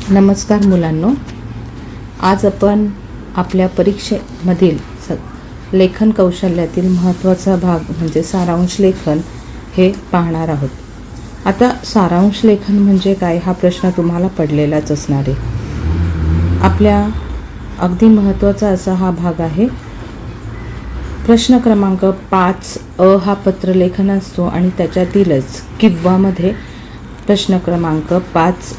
नमस्कार मुलांनो, आज आपण आपल्या परीक्षेमधील लेखन कौशल्यातील महत्त्वाचा भाग म्हणजे सारांश लेखन हे पाहणार आहोत. आता सारांश लेखन म्हणजे काय हा प्रश्न तुम्हाला पडलेलाच असणार आहे. आपल्या अगदी महत्त्वाचा असा हा भाग आहे. प्रश्न क्रमांक 5 हा पत्रलेखन असतो आणि त्याच्यातीलच किंवामध्ये प्रश्न क्रमांक 5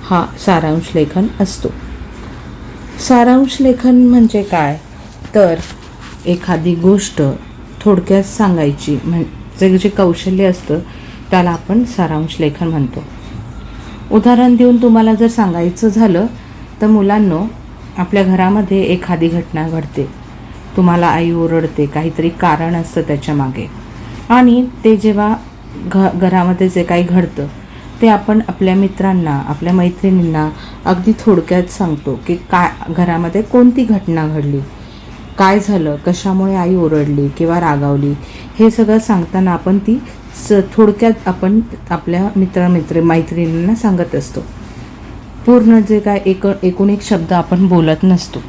हा सारांश लेखन असतो. सारांश लेखन म्हणजे काय तर एखादी गोष्ट थोडक्यात सांगायची म्हणजे जे कौशल्य असतं त्याला आपण सारांश लेखन म्हणतो. उदाहरण देऊन तुम्हाला जर सांगायचं झालं तर मुलांनो, आपल्या घरामध्ये एखादी घटना घडते, तुम्हाला आई ओरडते, काहीतरी कारण असतं त्याच्या मागे, आणि ते जेव्हा घरामध्ये जे काही घडतं ते आपण आपल्या मित्रांना, आपल्या मैत्रिणींना अगदी थोडक्यात सांगतो की काय घरामध्ये कोणती घटना घडली, काय झालं, कशामुळे आई ओरडली किंवा रागावली, हे सगळं सांगताना आपण ती थोडक्यात आपण आपल्या मैत्रिणींना सांगत असतो. पूर्ण जे काय एकूण एक शब्द आपण बोलत नसतो.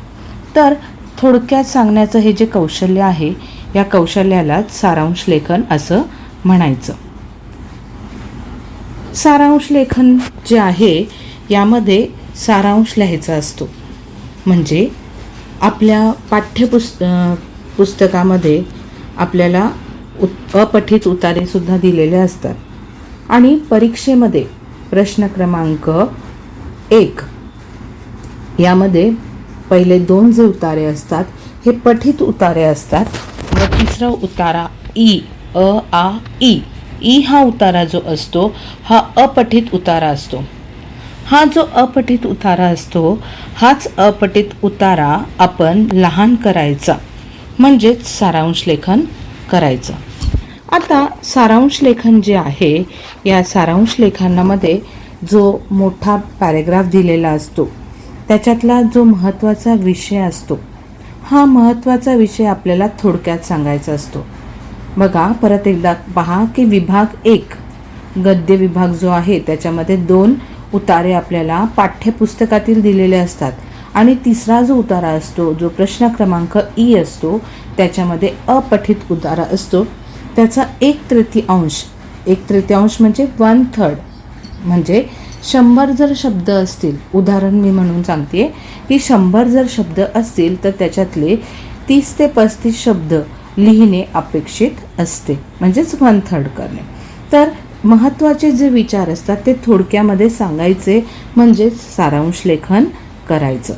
तर थोडक्यात सांगण्याचं हे जे कौशल्य आहे, या कौशल्यालाच सारांश लेखन असं म्हणायचं. सारांश लेखन जे आहे यामध्ये सारांश लिहायचा असतो. म्हणजे आपल्या पुस्तकामध्ये आपल्याला अपठित उतारेसुद्धा दिलेले असतात आणि परीक्षेमध्ये प्रश्न क्रमांक 1 यामध्ये पहिले 2 जे उतारे असतात हे पठित उतारे असतात व तिसरा उतारा ई हा उतारा जो असतो हा अपठित उतारा असतो. हा जो अपठित उतारा असतो हाच अपठित उतारा आपण लहान करायचा, म्हणजेच सारांश लेखन करायचं. आता सारांश लेखन जे आहे, या सारांश लेखनामध्ये जो मोठा पॅरेग्राफ दिलेला असतो त्याच्यातला जो महत्त्वाचा विषय असतो, हा महत्त्वाचा विषय आपल्याला थोडक्यात सांगायचा असतो. बघा, परत एकदा पहा की विभाग 1 गद्य विभाग जो आहे त्याच्यामध्ये 2 उतारे आपल्याला पाठ्यपुस्तकातील दिलेले असतात आणि तिसरा जो उतारा असतो, जो प्रश्न क्रमांक ई असतो, त्याच्यामध्ये अपठित उतारा असतो. त्याचा 1/3 म्हणजे 1/3, म्हणजे 100 जर शब्द असतील, उदाहरण मी म्हणून सांगते की 100 जर शब्द असतील तर त्याच्यातले 30 ते 35 शब्द लिहिणे अपेक्षित असते, म्हणजेच 1/3 करणे. तर महत्त्वाचे जे विचार असतात ते थोडक्यामध्ये सांगायचे, म्हणजेच सारांश लेखन करायचं.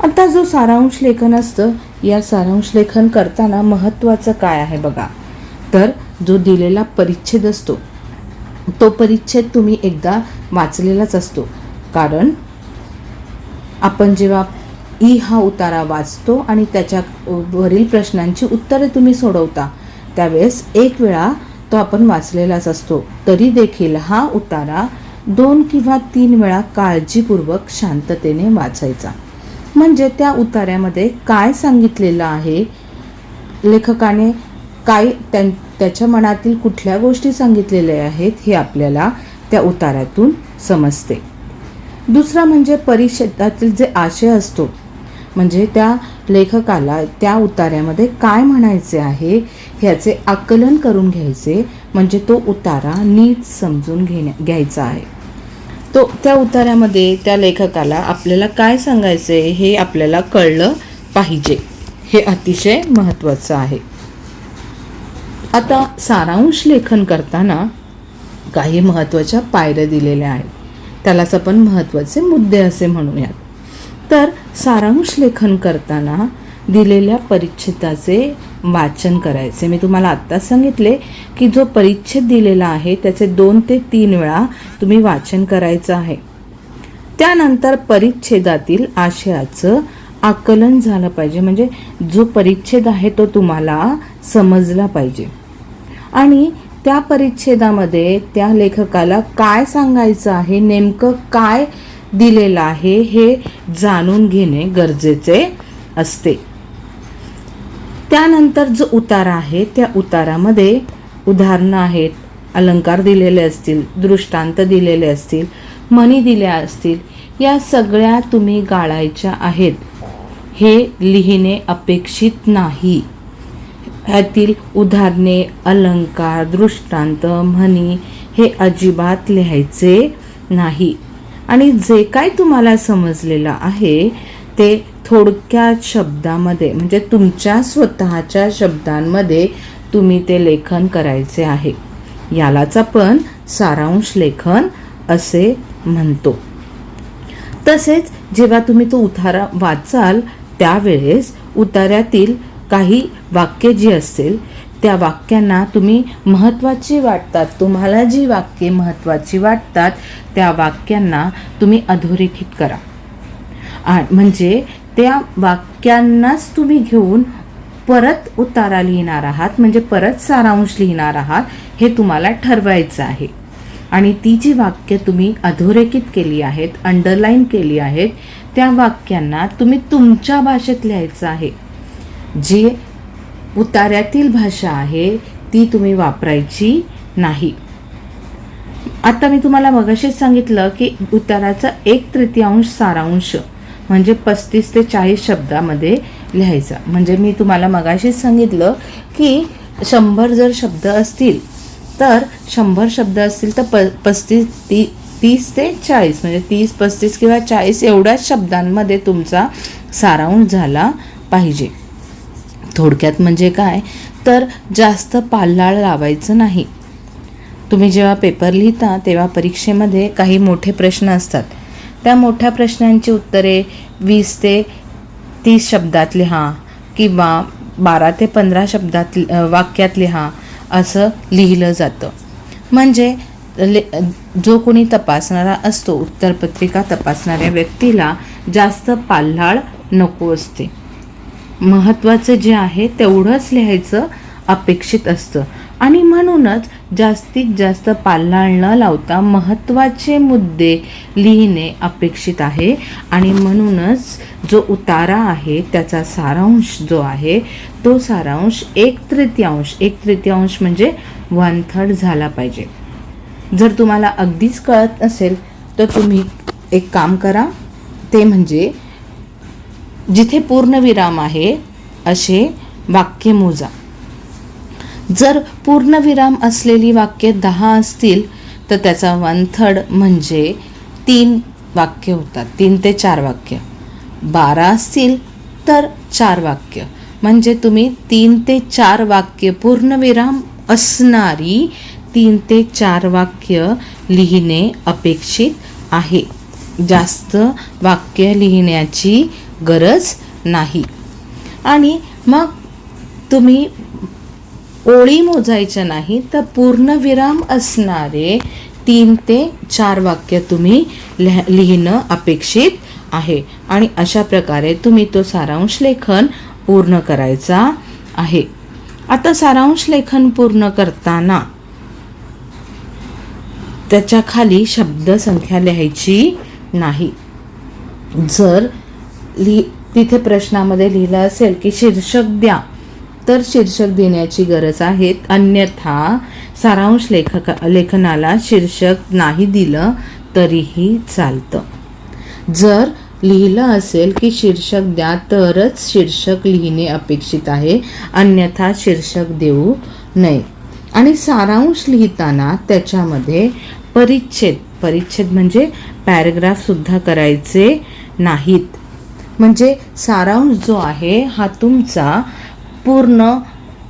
आता जो सारांश लेखन असतं, या सारांश लेखन करताना महत्त्वाचं काय आहे बघा, तर जो दिलेला परिच्छेद असतो तो परिच्छेद तुम्ही एकदा वाचलेलाच असतो. कारण आपण जेव्हा ई हा उतारा वाचतो आणि त्याच्यावरील प्रश्नांची उत्तरे तुम्ही सोडवता त्यावेळेस एक वेळा तो आपण वाचलेलाच असतो. तरी देखील हा उतारा 2 किंवा 3 वेळा काळजीपूर्वक शांततेने वाचायचा. म्हणजे त्या उतार्यामध्ये काय सांगितलेलं आहे, लेखकाने काय त्याच्या मनातील कुठल्या गोष्टी सांगितलेल्या आहेत हे आपल्याला त्या उतार्यातून समजते. दुसरा म्हणजे परिच्छेदातील जे आशय असतो, म्हणजे त्या लेखकाला त्या उतार्यामध्ये काय म्हणायचे आहे ह्याचे आकलन करून घ्यायचे, म्हणजे तो उतारा नीट समजून घ्यायचा आहे. तो त्या उतार्यामध्ये त्या लेखकाला आपल्याला काय सांगायचे हे आपल्याला कळलं पाहिजे, हे अतिशय महत्त्वाचं आहे. आता सारांश लेखन करताना काही महत्त्वाच्या पायऱ्या दिलेल्या आहेत, त्यालाच आपण महत्त्वाचे मुद्दे असे म्हणूयात. तर सारांश लेखन करताना दिलेल्या परिच्छेदाचे वाचन करायचे. मी तुम्हाला आत्ताच सांगितले की जो परिच्छेद दिलेला आहे त्याचे 2 ते 3 वेळा तुम्ही वाचन करायचं आहे. त्यानंतर परिच्छेदातील आशयाचं आकलन झालं पाहिजे, म्हणजे जो परिच्छेद आहे तो तुम्हाला समजला पाहिजे आणि त्या परिच्छेदामध्ये त्या लेखकाला काय सांगायचं आहे, नेमकं काय दिलेलं आहे हे जाणून घेणे गरजेचे असते. त्यानंतर जो उतारा आहे त्या उतारामध्ये उदाहरणं आहेत, अलंकार दिलेले असतील, दृष्टांत दिलेले असतील, म्हणी दिल्या असतील, या सगळ्या तुम्ही गाळायच्या आहेत. हे लिहिणे अपेक्षित नाही. ह्यातील उदाहरणे, अलंकार, दृष्टांत, म्हणी हे अजिबात लिहायचे नाही. आणि जे काय तुम्हाला समजलेलं आहे ते थोडक्यात शब्दामध्ये, म्हणजे तुमच्या स्वतःच्या शब्दांमध्ये तुम्ही ते लेखन करायचे आहे. यालाच आपण सारांश लेखन असे म्हणतो. तसेच जेव्हा तुम्ही तो उतारा वाचाल त्यावेळेस उतार्यातील काही वाक्य जी असतील त्या वाक्यांना तुम्ही महत्त्वाची वाटतात, तुम्हाला जी वाक्ये महत्त्वाची वाटतात त्या वाक्यांना तुम्ही अधोरेखित करा. म्हणजे त्या वाक्यांनाच तुम्ही घेऊन परत उतारा लिहिणार आहात, म्हणजे परत सारांश लिहिणार आहात हे तुम्हाला ठरवायचं आहे. आणि ती जी वाक्य तुम्ही अधोरेखित केली आहेत, अंडरलाईन केली आहेत, त्या वाक्यांना तुम्ही तुमच्या भाषेत लिहायचं आहे. जे उतार्यातील भाषा आहे ती तुम्ही वापरायची नाही. आता मी तुम्हाला मगाशीच सांगितलं की उताराचा 1/3 सारांश म्हणजे 35 ते 40 शब्दामध्ये लिहायचा. म्हणजे मी तुम्हाला मगाशीच सांगितलं की 100 जर शब्द असतील तर 100 शब्द असतील तर 30 ते 40 म्हणजे 30, 35 किंवा 40 एवढ्याच शब्दांमध्ये तुमचा सारांश झाला पाहिजे. थोडक्यात म्हणजे काय तर जास्त पाल्लाळ लावायचं नाही. तुम्ही जेव्हा पेपर लिहिता तेव्हा परीक्षेमध्ये काही मोठे प्रश्न असतात. त्या मोठ्या प्रश्नांची उत्तरे 20 ते 30 शब्दात लिहा किंवा 12 ते 15 शब्दात वाक्यात लिहा असं लिहिलं जातं. म्हणजे जो कोणी तपासणारा असतो, उत्तरपत्रिका तपासणाऱ्या व्यक्तीला जास्त पाल्लाळ नको असते. महत्त्वाचं जे आहे तेवढंच लिहायचं अपेक्षित असतं. आणि म्हणूनच जास्तीत जास्त पाल्लाळ न लावता महत्त्वाचे मुद्दे लिहिणे अपेक्षित आहे. आणि म्हणूनच जो उतारा आहे त्याचा सारांश जो आहे तो सारांश 1/3 म्हणजे 1/3 झाला पाहिजे. जर तुम्हाला अगदीच कळत नसेल तर तुम्ही एक काम करा, ते म्हणजे जिथे पूर्णविराम आहे असे वाक्य मोजा. जर पूर्णविराम असलेली वाक्य 10 असतील तर त्याचा 1/3 म्हणजे 3 वाक्य होतात, 3 ते 4 वाक्य. 12 असतील तर 4 वाक्य, म्हणजे तुम्ही 3 ते 4 वाक्य पूर्णविराम असणारी 3 ते 4 वाक्य लिहिणे अपेक्षित आहे. जास्त वाक्य लिहिण्याची गरज नाही. आणि मग तुम्ही ओळी मोजायच्या नाही तर पूर्णविराम असणारे 3 ते 4 वाक्य तुम्ही लिहिणं अपेक्षित आहे. आणि अशा प्रकारे तुम्ही तो सारांश लेखन पूर्ण करायचा आहे. आता सारांश लेखन पूर्ण करताना त्याच्या खाली शब्दसंख्या लिहायची नाही. जर तिथे प्रश्नामध्ये लिहिलं असेल की शीर्षक द्या तर शीर्षक देण्याची गरज आहे, अन्यथा सारांश लेखनाला शीर्षक नाही दिलं तरीही चालतं. जर लिहिलं असेल की शीर्षक द्या तरच शीर्षक लिहिणे अपेक्षित आहे, अन्यथा शीर्षक देऊ नये. आणि सारांश लिहिताना त्याच्यामध्ये परिच्छेद म्हणजे पॅराग्राफसुद्धा करायचे नाहीत. म्हणजे सारांश जो आहे हा तुमचा पूर्ण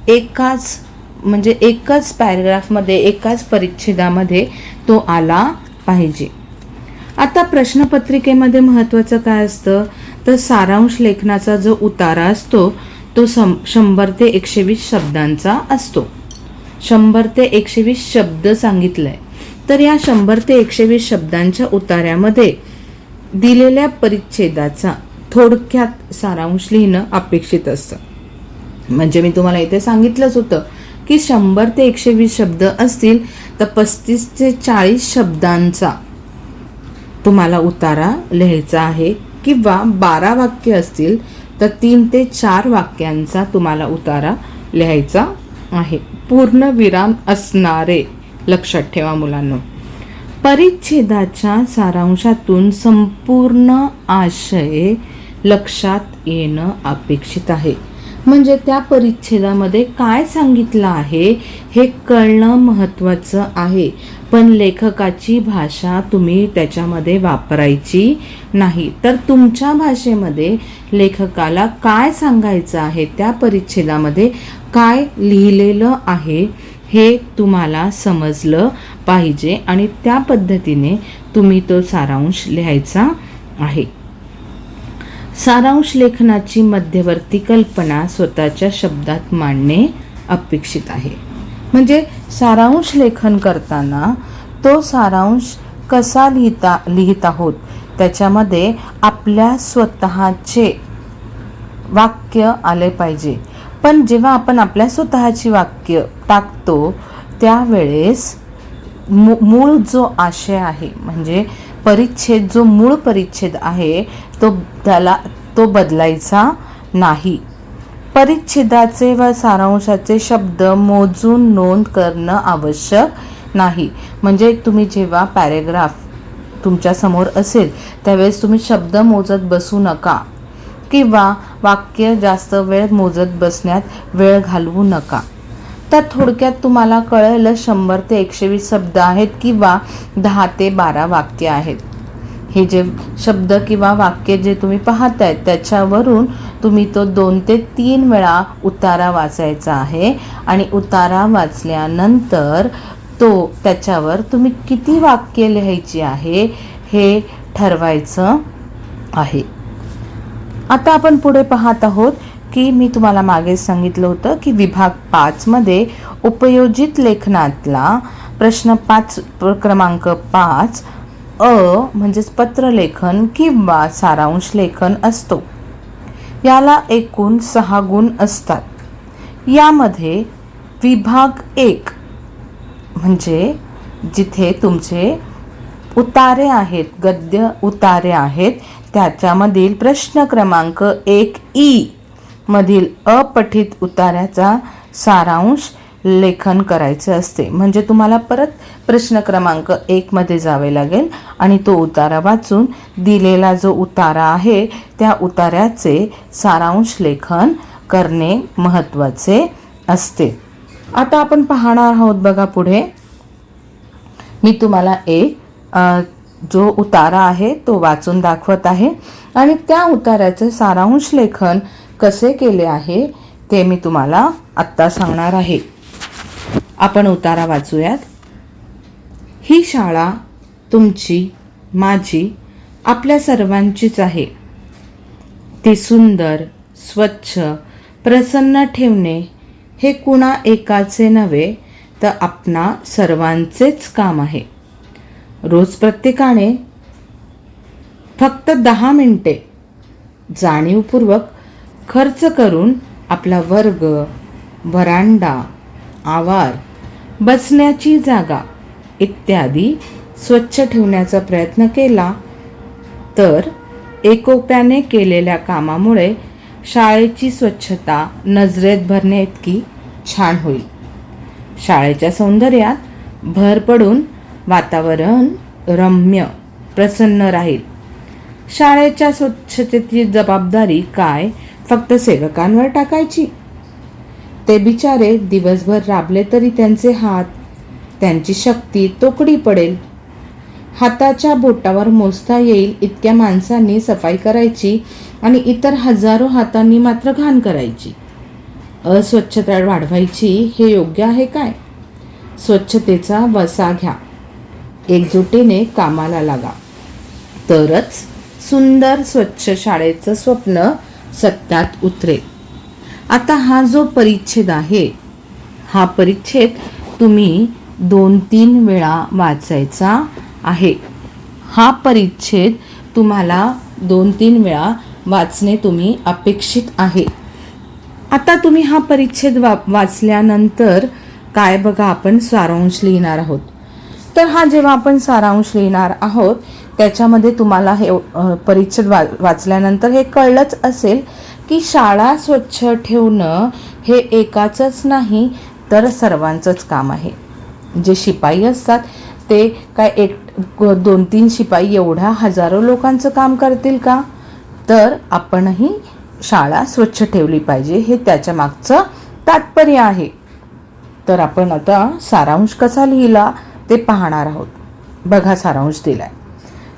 एकच पॅराग्राफमध्ये, एकाच परिच्छेदामध्ये तो आला पाहिजे. आता प्रश्नपत्रिकेमध्ये महत्त्वाचं काय असतं तर सारांश लेखनाचा जो उतारा असतो तो 100 ते 120 शब्दांचा असतो. 100 ते 120 शब्द सांगितलंय तर या 100 ते 120 शब्दांच्या उतार्यामध्ये दिलेल्या परिच्छेदाचा थोडक्यात सारांश लिहिणं अपेक्षित असतं. म्हणजे मी तुम्हाला इथे सांगितलंच होतं की 100 ते 120 शब्द असतील तर 35 ते 40 शब्दांचा तुम्हाला उतारा लिहायचा आहे, किंवा 12 वाक्य असतील तर 3 ते 4 वाक्यांचा तुम्हाला उतारा लिहायचा आहे. पूर्ण विराम असणारे, लक्षात ठेवा मुलांनो. परिच्छेदाच्या सारांशातून संपूर्ण आशय लक्षात येणं अपेक्षित आहे. म्हणजे त्या परिच्छेदामध्ये काय सांगितलं आहे हे कळणं महत्त्वाचं आहे. पण लेखकाची भाषा तुम्ही त्याच्यामध्ये वापरायची नाही. तर तुमच्या भाषेमध्ये लेखकाला काय सांगायचं आहे, त्या परिच्छेदामध्ये काय लिहिलेलं आहे हे तुम्हाला समजलं पाहिजे आणि त्या पद्धतीने तुम्ही तो सारांश लिहायचा आहे. सारांश लेखनाची मध्यवर्ती कल्पना स्वतःच्या शब्दात मांडणे अपेक्षित आहे. म्हणजे सारांश लेखन करताना तो सारांश कसा लिहित आहोत त्याच्यामध्ये आपल्या स्वतःचे वाक्य आले पाहिजे. पण जेव्हा आपण आपल्या स्वतःची वाक्य टाकतो त्यावेळेस मूळ जो आशय आहे, म्हणजे परिच्छेद, जो मूळ परिच्छेद आहे तो बदलायचा नाही. परिच्छेदाचे व सारांशाचे शब्द मोजून नोंद करणं आवश्यक नाही. म्हणजे तुम्ही जेव्हा पॅरेग्राफ तुमच्या समोर असेल त्यावेळेस तुम्ही शब्द मोजत बसू नका किंवा वाक्य जास्त वेळ मोजत बसण्यात वेळ घालवू नका. तर थोडक्यात तुम्हाला कळलं 100 ते 120 शब्द आहेत किंवा 10 ते 12 वाक्य आहेत. हे जे शब्द किंवा वाक्य जे तुम्ही पाहताय त्याच्यावरून तुम्ही तो 2 ते 3 वेळा उतारा वाचायचा आहे आणि उतारा वाचल्यानंतर त्याच्यावर तुम्ही किती वाक्य लिहायची आहे हे ठरवायचं आहे. आता आपण पुढे पाहत आहोत की मी तुम्हाला मागे सांगितलं होतं की विभाग 5 मध्ये उपयोजित लेखनातला प्रश्न 5 क्रमांक 5 म्हणजेच पत्रलेखन किंवा सारांश लेखन असतो. याला एकूण 6 गुण असतात. यामध्ये विभाग 1 म्हणजे जिथे तुमचे उतारे आहेत, गद्य उतारे आहेत, त्याच्यामधील प्रश्न क्रमांक 1 मधील अपठित उतार्याचा सारांश लेखन करायचे असते. म्हणजे तुम्हाला परत प्रश्न क्रमांक 1 मध्ये जावे लागेल आणि तो उतारा वाचून दिलेला जो उतारा आहे त्या उतार्याचे सारांश लेखन करणे महत्त्वाचे असते. आता आपण पाहणार आहोत बघा पुढे. मी तुम्हाला जो उतारा आहे तो वाचून दाखवत आहे आणि त्या उतार्याचे सारांश लेखन कसे केले आहे ते मी तुम्हाला आत्ता सांगणार आहे. आपण उतारा वाचूयात. ही शाळा तुमची, माझी, आपल्या सर्वांचीच आहे. ती सुंदर, स्वच्छ, प्रसन्न ठेवणे हे कुणा एकाचे नव्हे तर आपणा सर्वांचेच काम आहे. रोज प्रत्येकाने फक्त 10 मिनिटे जाणीवपूर्वक खर्च करून आपला वर्ग, व्हरांडा, आवार, बसण्याची जागा इत्यादी स्वच्छ ठेवण्याचा प्रयत्न केला तर एकोप्याने केलेल्या कामामुळे शाळेची स्वच्छता नजरेत भरणे इतकी छान होईल. शाळेच्या सौंदर्यात भर पडून वातावरण रम्य, प्रसन्न राहील. शाळेच्या स्वच्छतेची जबाबदारी काय फक्त सेवकांवर टाकायची? ते बिचारे दिवसभर राबले तरी त्यांचे हात, त्यांची शक्ती तोकडी पडेल. हाताच्या बोटावर मोजता येईल इतक्या माणसांनी सफाई करायची आणि इतर हजारो हातांनी मात्र घाण करायची. अस्वच्छता वाढवायची हे योग्य आहे काय? स्वच्छतेचा वसा घ्या, एकजुटीने कामाला लागा, तरच सुंदर स्वच्छ शाळेचं स्वप्न सत्यात उतरेल. आता हा जो परिच्छेद आहे, हा परिच्छेद तुम्ही 2-3 वेळा वाचायचा आहे. हा परिच्छेद तुम्हाला 2-3 वेळा वाचणे तुम्ही अपेक्षित आहे. आता तुम्ही हा परिच्छेद वाचल्यानंतर काय बघा, आपण सारांश लिहिणार आहोत. तर हा जेव्हा आपण सारांश लिहिणार आहोत त्याच्यामध्ये तुम्हाला हे परिच्छेद वाचल्यानंतर हे कळलंच असेल की शाळा स्वच्छ ठेवणं हे एकाचंच नाही तर सर्वांचंच काम आहे. जे शिपाई असतात ते काय 2-3 शिपाई एवढ्या हजारो लोकांचं काम करतील का? तर आपणही शाळा स्वच्छ ठेवली पाहिजे, हे त्याच्या मागचं तात्पर्य आहे. तर आपण आता सारांश कसा लिहिला ते पाहणार आहोत. बघा, सारांश दिलाय.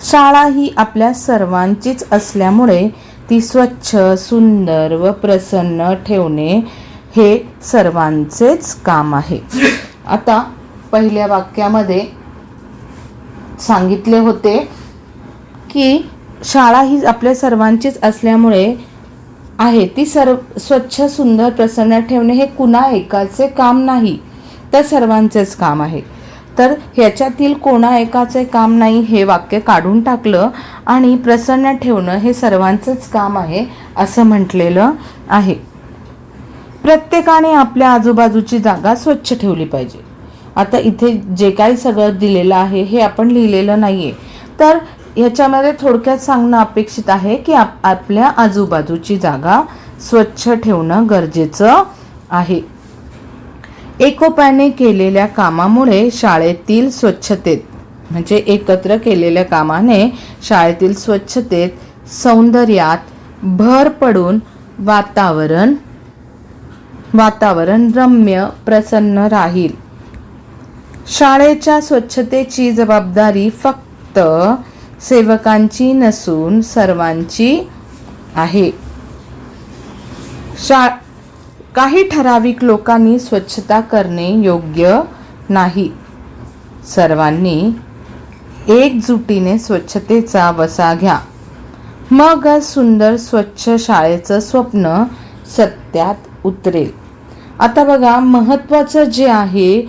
शाळा ही आपल्या सर्वांचीच असल्यामुळे ती स्वच्छ, सुंदर व प्रसन्न ठेवणे हे सर्वांचेच काम आहे. आता पहिल्या वाक्यामध्ये सांगितले होते की शाळा ही आपल्या सर्वांचीच असल्यामुळे आहे ती स्वच्छ, सुंदर, प्रसन्न ठेवणे हे कुणा एकाचे काम नाही, तर सर्वांचेच काम आहे. तर ह्याच्यातील कोणा एकाचे काम नाही हे वाक्य काढून टाकलं आणि प्रसन्न ठेवणं हे सर्वांचंच काम आहे असं म्हटलेलं आहे. प्रत्येकाने आपल्या आजूबाजूची जागा स्वच्छ ठेवली पाहिजे. आता इथे जे काही सगळं दिलेलं आहे हे आपण लिहिलेलं नाहीये, तर ह्याच्यामध्ये थोडक्यात सांगणं अपेक्षित आहे की आपल्या आजूबाजूची जागा स्वच्छ ठेवणं गरजेचं आहे. एकोप्याने केलेल्या कामामुळे शाळेतील स्वच्छतेत, म्हणजे एकत्र केलेल्या कामाने शाळेतील स्वच्छतेत, सौंदर्यात भर पडून वातावरण रम्य, प्रसन्न राहील. शाळेच्या स्वच्छतेची जबाबदारी फक्त सेवकांची नसून सर्वांची आहे. काही ठराविक लोकांनी स्वच्छता करणे योग्य नाही. सर्वांनी एकजुटीने स्वच्छतेचा वसा घ्या. मग सुंदर स्वच्छ शाळेचं स्वप्न सत्यात उतरेल. आता बघा, महत्त्वाचं जे आहे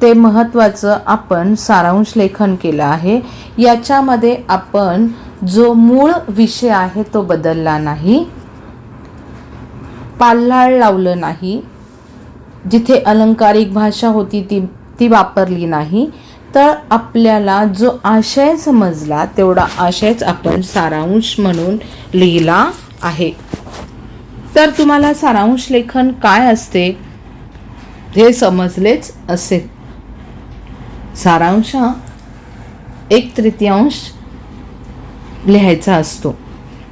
ते महत्त्वाचं आपण सारांश लेखन केलं आहे. याच्यामध्ये आपण जो मूळ विषय आहे तो बदलला नाही, पाल्हाळ लावलं नाही, जिथे अलंकारिक भाषा होती ती वापरली नाही. तर आपल्याला जो आशय समजला तेवढा आशयच आपण सारांश म्हणून लिहिला आहे. तर तुम्हाला सारांश लेखन काय असते हे समजलेच असेल. सारांश 1/3 लिहायचा असतो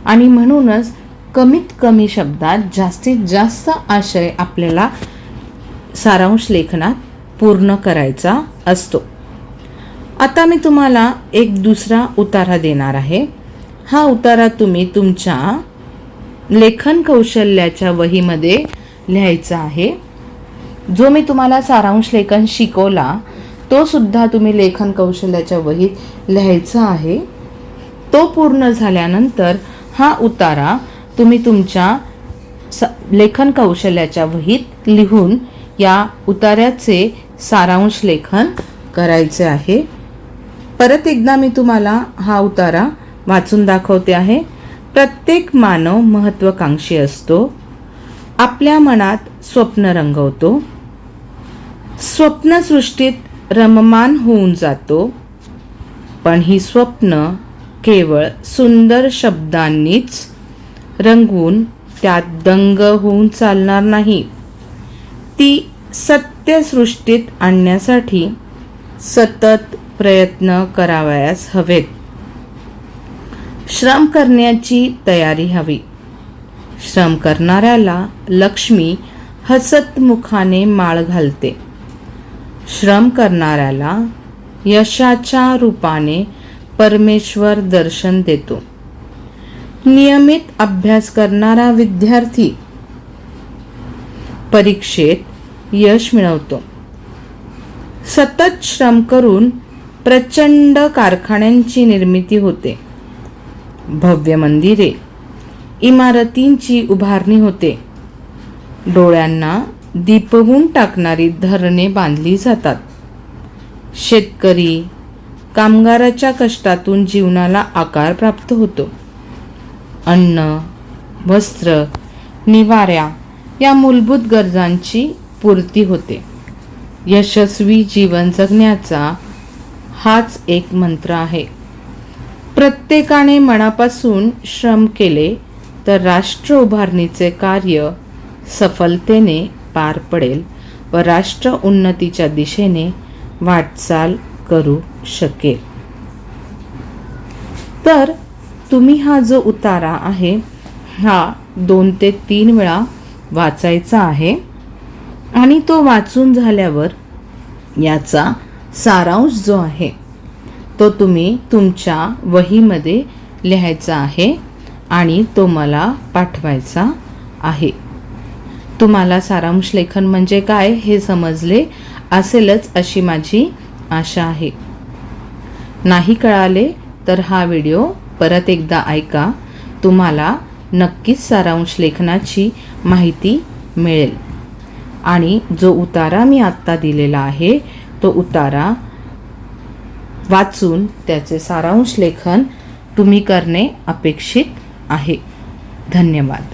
आणि म्हणूनच कमीत कमी शब्दात जास्तीत जास्त आशय आपल्याला सारांश लेखनात पूर्ण करायचा असतो. आता मी तुम्हाला एक दुसरा उतारा देणार आहे. हा उतारा तुम्ही तुमच्या लेखन कौशल्याच्या वहीमध्ये लिहायचा आहे. जो मी तुम्हाला सारांश लेखन शिकवला तो सुद्धा तुम्ही लेखन कौशल्याच्या वहीत लिहायचा आहे. तो पूर्ण झाल्यानंतर हा उतारा तुम्ही तुमच्या लेखन कौशल्याच्या वहीत लिहून या उतार्याचे सारांश लेखन करायचे आहे. परत एकदा मी तुम्हाला हा उतारा वाचून दाखवते आहे. प्रत्येक मानव महत्त्वाकांक्षी असतो. आपल्या मनात स्वप्न रंगवतो. स्वप्नसृष्टीत रममान होऊन जातो. पण ही स्वप्न केवळ सुंदर शब्दांनीच रंगवून त्यात दंग होऊन चालणार नाही. ती सत्यसृष्टीत आणण्यासाठी सतत प्रयत्न करावयास हवेत. श्रम करण्याची तयारी हवी. श्रम करणाऱ्याला लक्ष्मी हसतमुखाने माळ घालते. श्रम करणाऱ्याला यशाच्या रूपाने परमेश्वर दर्शन देतो. नियमित अभ्यास करणारा विद्यार्थी परीक्षेत यश मिळवतो. सतत श्रम करून प्रचंड कारखान्यांची निर्मिती होते. भव्य मंदिरे, इमारतींची उभारणी होते. डोळ्यांना दिपवून टाकणारी धरणे बांधली जातात. शेतकरी कामगाराच्या कष्टातून जीवनाला आकार प्राप्त होतो. अन्न, वस्त्र, निवारा या मूलभूत गरजांची पूर्ती होते. यशस्वी जीवन जगण्याचा हाच एक मंत्र आहे. प्रत्येकाने मनापासून श्रम केले तर राष्ट्र उभारणीचे कार्य सफलतेने पार पडेल व राष्ट्र उन्नतीच्या दिशेने वाटचाल करू शकेल. तर तुम्ही हा जो उतारा आहे हा 2 ते 3 वेळा वाचायचा आहे आणि तो वाचून झाल्यावर याचा सारांश जो आहे तो तुम्ही तुमच्या वहीमध्ये लिहायचा आहे आणि तो मला पाठवायचा आहे. तुम्हाला सारांश लेखन म्हणजे काय हे समजले असेलच अशी माझी आशा आहे. नाही कळाले तर हा व्हिडिओ परत एकदा ऐका. तुम्हाला नक्कीच सारांश लेखनाची माहिती मिळेल. आणि जो उतारा मी आत्ता दिलेला आहे तो उतारा वाचून त्याचे सारांश लेखन तुम्ही करणे अपेक्षित आहे. धन्यवाद.